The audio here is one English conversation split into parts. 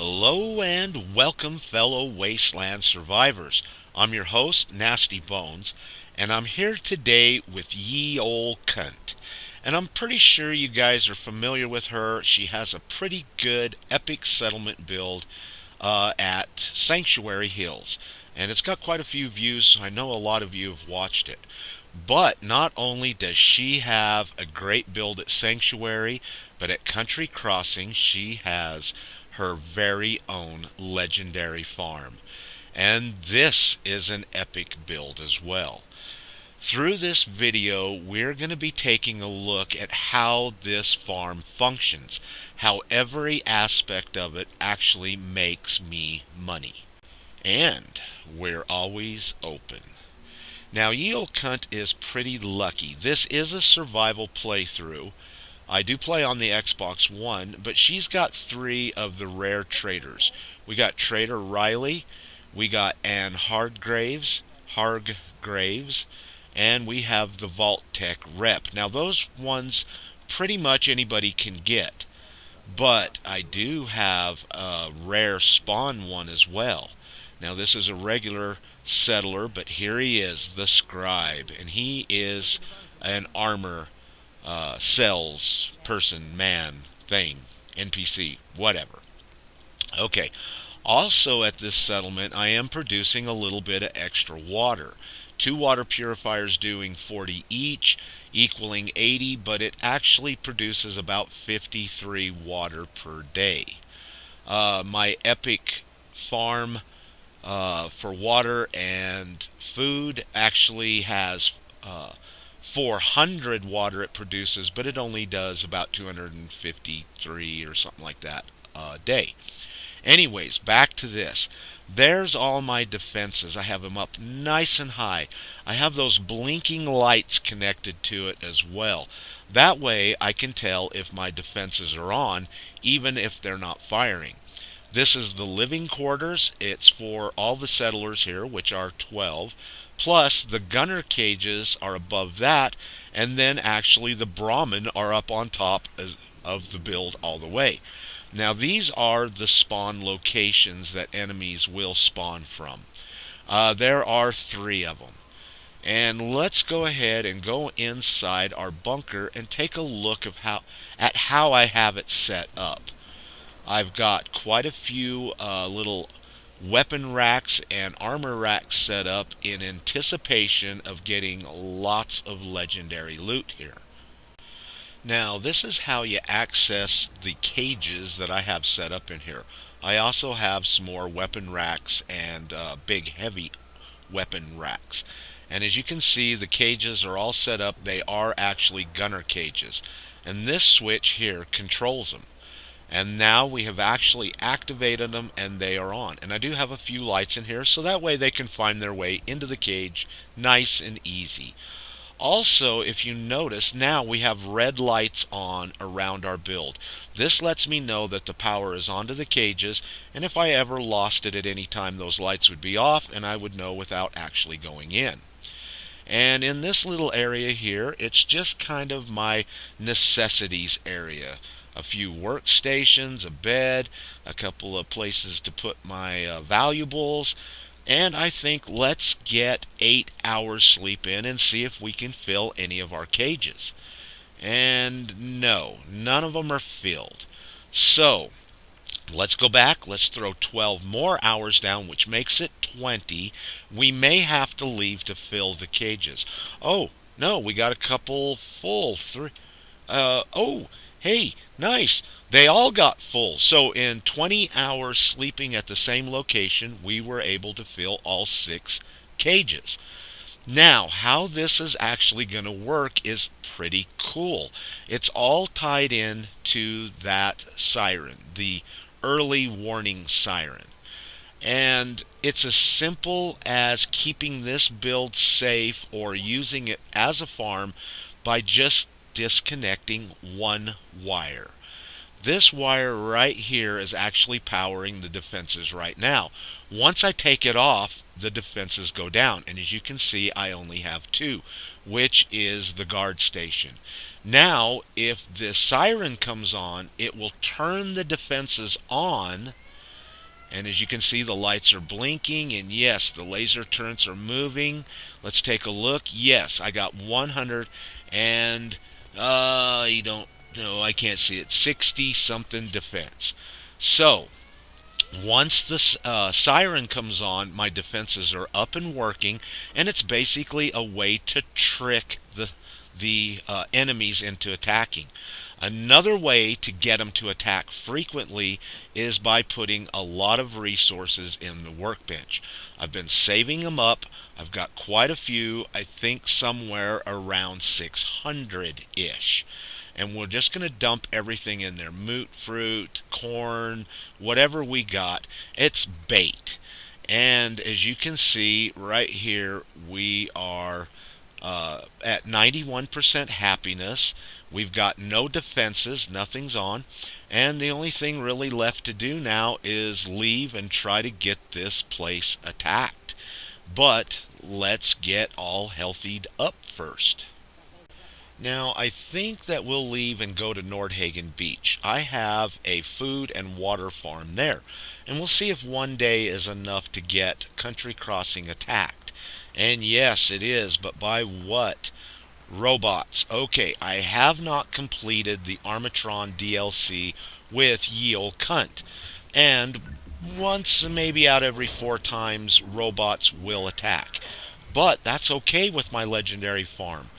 Hello and welcome, fellow Wasteland survivors. I'm your host, Nasty Bones, and I'm here today with Ye Ol' Cunt. And I'm pretty sure you guys are familiar with her. She has a pretty good epic settlement build at Sanctuary Hills. And it's got quite a few views, so I know a lot of you have watched it. But not only does she have a great build at Sanctuary, but at Country Crossing she has her very own legendary farm. And this is an epic build as well. Through this video, we're going to be taking a look at how this farm functions, how every aspect of it actually makes me money. And we're always open. Now, Ye Ol' Cunt is pretty lucky. This is a survival playthrough. I do play on the Xbox One, but she's got three of the rare traders. We got Trader Riley, we got Anne Hargraves, and we have the Vault Tech Rep. Now, those ones pretty much anybody can get, but I do have a rare spawn one as well. Now, this is a regular settler, but here he is, the Scribe, and he is an armor cells person, man, thing, NPC, whatever. Okay. Also at this settlement, I am producing a little bit of extra water. Two water purifiers doing 40 each, equaling 80, but it actually produces about 53 water per day. My epic farm for water and food actually has 400 water it produces, but it only does about 253 or something like that a day. Anyways, back to this. There's all my defenses. I have them up nice and high. I have those blinking lights connected to it as well. That way I can tell if my defenses are on, even if they're not firing. This is the living quarters. It's for all the settlers here, which are 12. Plus, the gunner cages are above that, and then actually the Brahmin are up on top of the build all the way. Now, these are the spawn locations that enemies will spawn from. There are three of them. And let's go ahead and go inside our bunker and take a look at how I have it set up. I've got quite a few little weapon racks and armor racks set up in anticipation of getting lots of legendary loot here. Now, this is how you access the cages that I have set up in here. I also have some more weapon racks and big heavy weapon racks. And as you can see, the cages are all set up. They are actually gunner cages. And this switch here controls them. And now we have actually activated them and they are on. And I do have a few lights in here so that way they can find their way into the cage nice and easy. Also, if you notice, now we have red lights on around our build. This lets me know that the power is onto the cages, and if I ever lost it at any time, those lights would be off and I would know without actually going in. And in this little area here, it's just kind of my necessities area. A few workstations, a bed, a couple of places to put my valuables, and I think let's get 8 hours sleep in and see if we can fill any of our cages. And no, none of them are filled. So, let's go back. Let's throw 12 more hours down, which makes it 20. We may have to leave to fill the cages. Oh, no, we got a couple full. Oh, hey, nice. They all got full. So in 20 hours sleeping at the same location, we were able to fill all 6 cages. Now, how this is actually going to work is pretty cool. It's all tied in to that siren, the early warning siren. And it's as simple as keeping this build safe or using it as a farm by just disconnecting one wire. This wire right here is actually powering the defenses right now. Once I take it off, the defenses go down. And as you can see, I only have 2, which is the guard station. Now, if the siren comes on, it will turn the defenses on, And as you can see, the lights are blinking, and yes, the laser turrets are moving. Let's take a look. Yes, I got 100 and you don't know, I can't see it. 60 something defense. So once the siren comes on, my defenses are up and working, and it's basically a way to trick the enemies into attacking. Another way to get them to attack frequently is by putting a lot of resources in the workbench. I've been saving them up. I've got quite a few, I think somewhere around 600-ish. And we're just going to dump everything in there. Moot fruit, corn, whatever we got. It's bait. And as you can see right here, we are at 91% happiness. We've got no defenses, nothing's on, and the only thing really left to do now is leave and try to get this place attacked. But let's get all healthied up first. Now, I think that we'll leave and go to Nordhagen Beach. I have a food and water farm there, and we'll see if one day is enough to get Country Crossing attacked. And yes, it is, but by what? Robots. Okay, I have not completed the Armatron DLC with Ye Olde Cunt. And once, maybe out every 4 times, robots will attack. But that's okay with my legendary farm.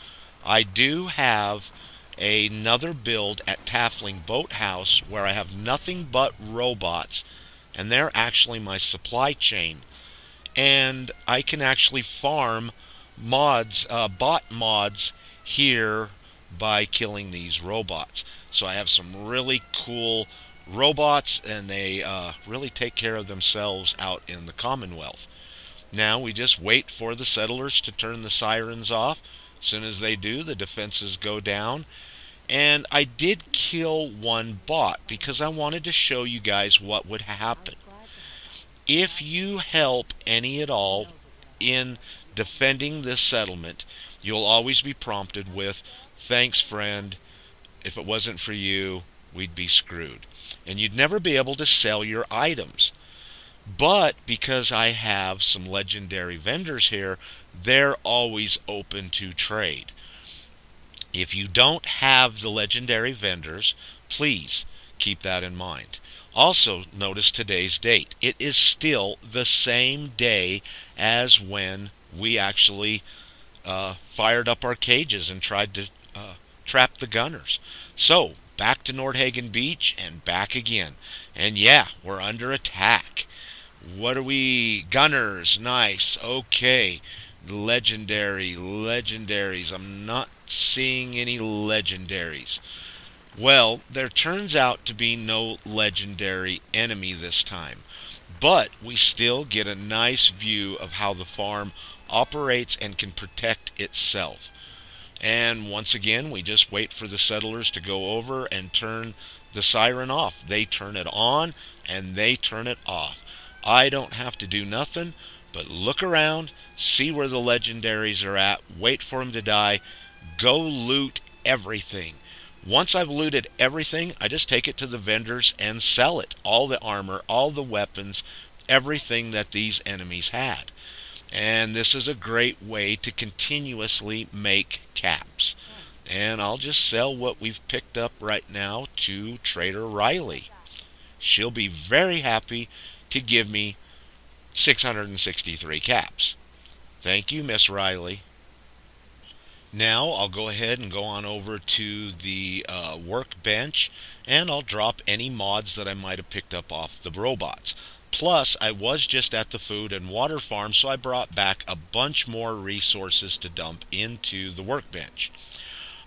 I do have another build at Taffling Boathouse where I have nothing but robots, and they're actually my supply chain. And I can actually farm mods, bot mods here by killing these robots. So I have some really cool robots, and they really take care of themselves out in the Commonwealth. Now we just wait for the settlers to turn the sirens off. As soon as they do, the defenses go down. And I did kill one bot because I wanted to show you guys what would happen. If you help any at all in defending this settlement, you'll always be prompted with, "Thanks, friend. If it wasn't for you, we'd be screwed." And you'd never be able to sell your items. But because I have some legendary vendors here, they're always open to trade. If you don't have the legendary vendors, please keep that in mind. Also, notice today's date. It is still the same day as when we actually fired up our cages and tried to trap the gunners. So, back to Nordhagen Beach and back again. And yeah, we're under attack. What are we? Gunners. Nice. Okay. Legendaries. I'm not seeing any legendaries. Well, there turns out to be no legendary enemy this time. But we still get a nice view of how the farm operates and can protect itself. And once again, we just wait for the settlers to go over and turn the siren off. They turn it on and they turn it off. I don't have to do nothing but look around, see where the legendaries are at, wait for them to die, go loot everything. Once I've looted everything, I just take it to the vendors and sell it. All the armor, all the weapons, everything that these enemies had. And this is a great way to continuously make caps. And I'll just sell what we've picked up right now to Trader Riley. She'll be very happy to give me 663 caps. Thank you, Miss Riley. Now I'll go ahead and go on over to the workbench, and I'll drop any mods that I might have picked up off the robots. Plus, I was just at the food and water farm, so I brought back a bunch more resources to dump into the workbench.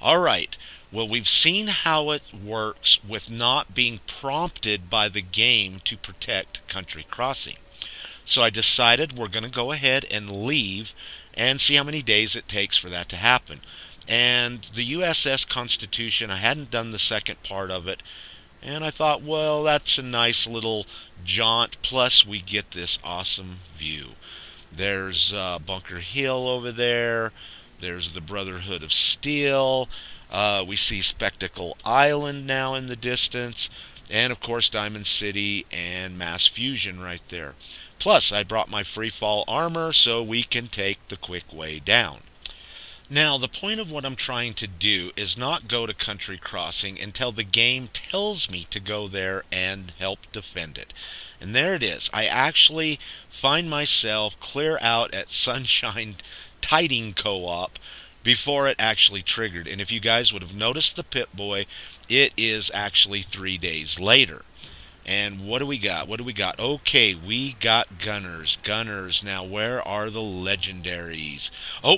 Alright, well, we've seen how it works with not being prompted by the game to protect Country Crossing. So I decided we're going to go ahead and leave and see how many days it takes for that to happen. And the USS Constitution, I hadn't done the second part of it, and I thought, well, that's a nice little jaunt, plus we get this awesome view. There's Bunker Hill over there. There's the Brotherhood of Steel. We see Spectacle Island now in the distance. And of course Diamond City and Mass Fusion right there. Plus I brought my free fall armor so we can take the quick way down. Now, the point of what I'm trying to do is not go to Country Crossing until the game tells me to go there and help defend it. And there it is. I actually find myself clear out at Sunshine Tiding Co-op before it actually triggered. And if you guys would have noticed the Pip-Boy, it is actually 3 days later. And what do we got? What do we got? Okay, we got Gunners. Gunners. Now, where are the legendaries? Oh,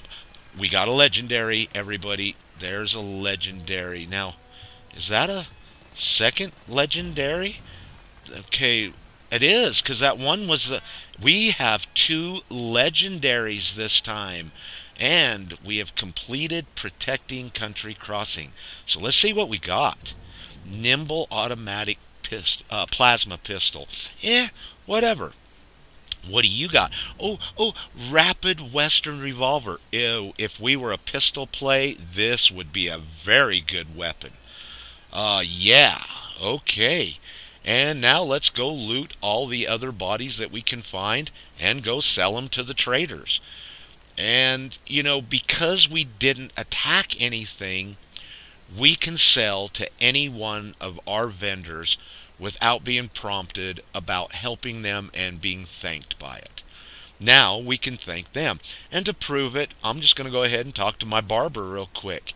we got a legendary, everybody. There's a legendary. Now, is that a second legendary? Okay, it is, because that one was the... We have 2 legendaries this time. And we have completed protecting Country Crossing. So let's see what we got. Nimble automatic plasma pistol. Whatever. What do you got? Oh, rapid Western revolver. Ew, if we were a pistol play, this would be a very good weapon. Yeah, okay. And now let's go loot all the other bodies that we can find and go sell them to the traders. And, you know, because we didn't attack anything, we can sell to any one of our vendors without being prompted about helping them and being thanked by it. Now we can thank them. And to prove it, I'm just going to go ahead and talk to my barber real quick.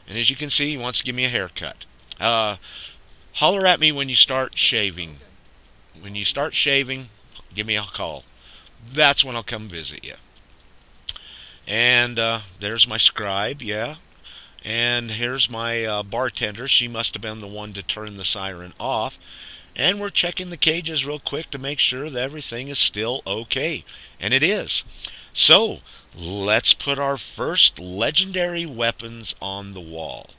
And as you can see, he wants to give me a haircut. Holler at me when you start shaving. When you start shaving, give me a call. That's when I'll come visit you. And there's my scribe, yeah. And here's my bartender. She must have been the one to turn the siren off. And we're checking the cages real quick to make sure that everything is still okay. And it is. So, let's put our first legendary weapons on the wall.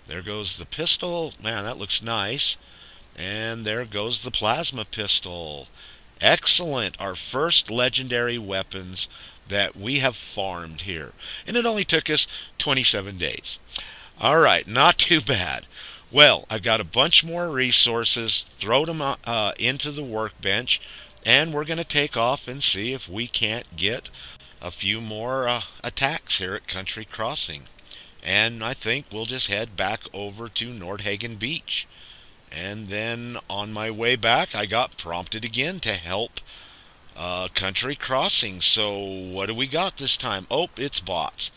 There goes the pistol. Man, that looks nice. And there goes the plasma pistol. Excellent. Our first legendary weapons that we have farmed here. And it only took us 27 days. Alright, not too bad. Well, I've got a bunch more resources. Throw them into the workbench. And we're going to take off and see if we can't get a few more attacks here at Country Crossing. And I think we'll just head back over to Nordhagen Beach. And then on my way back, I got prompted again to help Country Crossing. So what do we got this time? Oh, it's bots.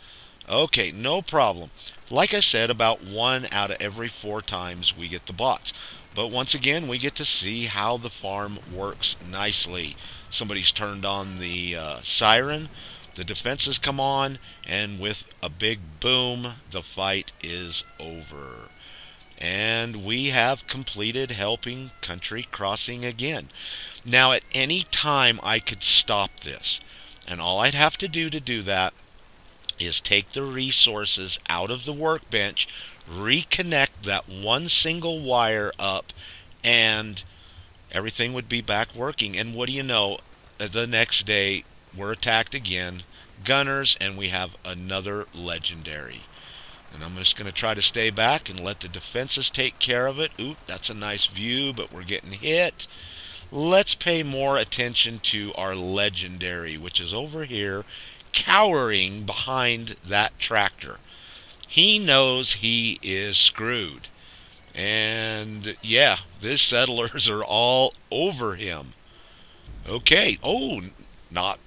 Okay, no problem. Like I said, about 1 out of every 4 times we get the bots. But once again, we get to see how the farm works nicely. Somebody's turned on the siren, the defenses come on, and with a big boom, the fight is over. And we have completed helping Country Crossing again. Now, at any time, I could stop this. And all I'd have to do that is take the resources out of the workbench, reconnect that one single wire up, and everything would be back working. And what do you know, the next day we're attacked again, Gunners, and we have another legendary. And I'm just going to try to stay back and let the defenses take care of it. Oop, that's a nice view, but we're getting hit. Let's pay more attention to our legendary, which is over here, cowering behind that tractor. He knows he is screwed. And yeah, these settlers are all over him. Okay, oh, not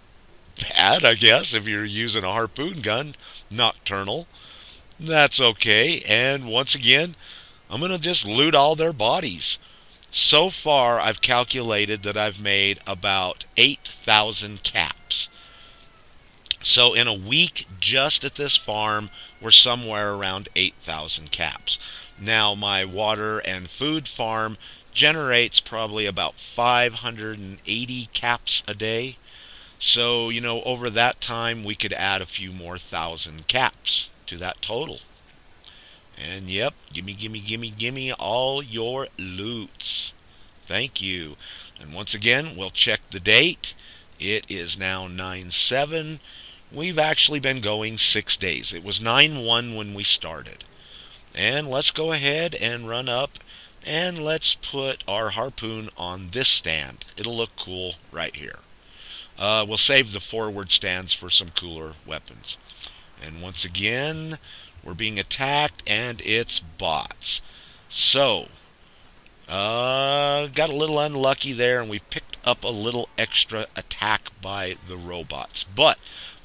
bad, I guess, if you're using a harpoon gun, nocturnal. That's okay, and once again, I'm going to just loot all their bodies. So far, I've calculated that I've made about 8,000 caps. So in a week, just at this farm, we're somewhere around 8,000 caps. Now, my water and food farm generates probably about 580 caps a day. So, you know, over that time, we could add a few more thousand caps to that total. And yep, gimme all your loots. Thank you. And once again, we'll check the date. It is now 9/7. We've actually been going 6 days. It was 9/1 when we started. And let's go ahead and run up And let's put our harpoon on this stand. It'll look cool right here. We'll save the forward stands for some cooler weapons. And once again, we're being attacked, and it's bots. So, got a little unlucky there, and we picked up a little extra attack by the robots. But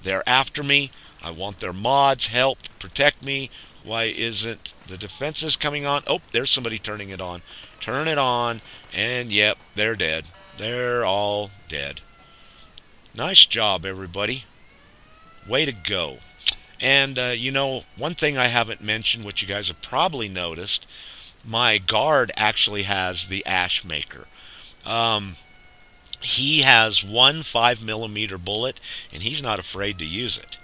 they're after me. I want their mods help protect me. Why isn't the defenses coming on? Oh, there's somebody turning it on. Turn it on, and yep, they're dead. They're all dead. Nice job, everybody. Way to go. And, one thing I haven't mentioned, which you guys have probably noticed, my guard actually has the Ash Maker. He has one 5mm bullet, and he's not afraid to use it.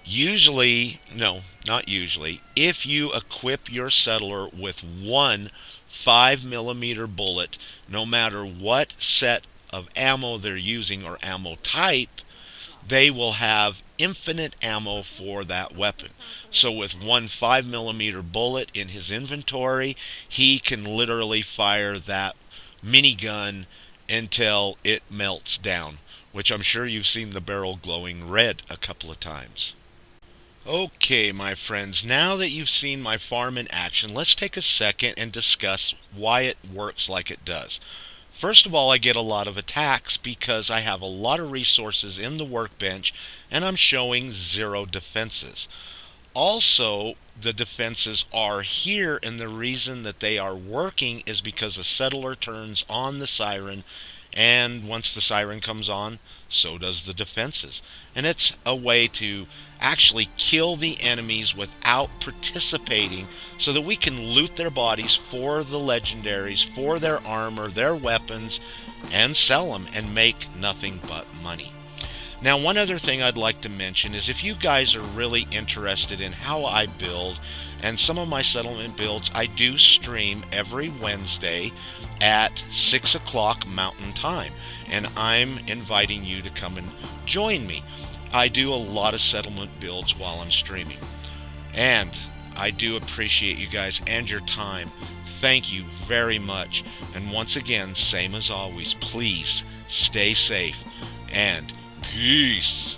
Usually, no, not usually, if you equip your settler with one 5mm bullet, no matter what set of ammo they're using or ammo type, they will have infinite ammo for that weapon. So with one 5mm bullet in his inventory, he can literally fire that minigun until it melts down, which I'm sure you've seen the barrel glowing red a couple of times. Okay, my friends, now that you've seen my farm in action, let's take a second and discuss why it works like it does. First of all, I get a lot of attacks because I have a lot of resources in the workbench and I'm showing 0 defenses. Also, the defenses are here, and the reason that they are working is because a settler turns on the siren, and once the siren comes on, so does the defenses. And it's a way to actually kill the enemies without participating so that we can loot their bodies for the legendaries, for their armor, their weapons, and sell them and make nothing but money. Now, one other thing I'd like to mention is if you guys are really interested in how I build and some of my settlement builds, I do stream every Wednesday at 6 o'clock Mountain Time, and I'm inviting you to come and join me. I do a lot of settlement builds while I'm streaming, and I do appreciate you guys and your time. Thank you very much. And once again, same as always, please stay safe and peace.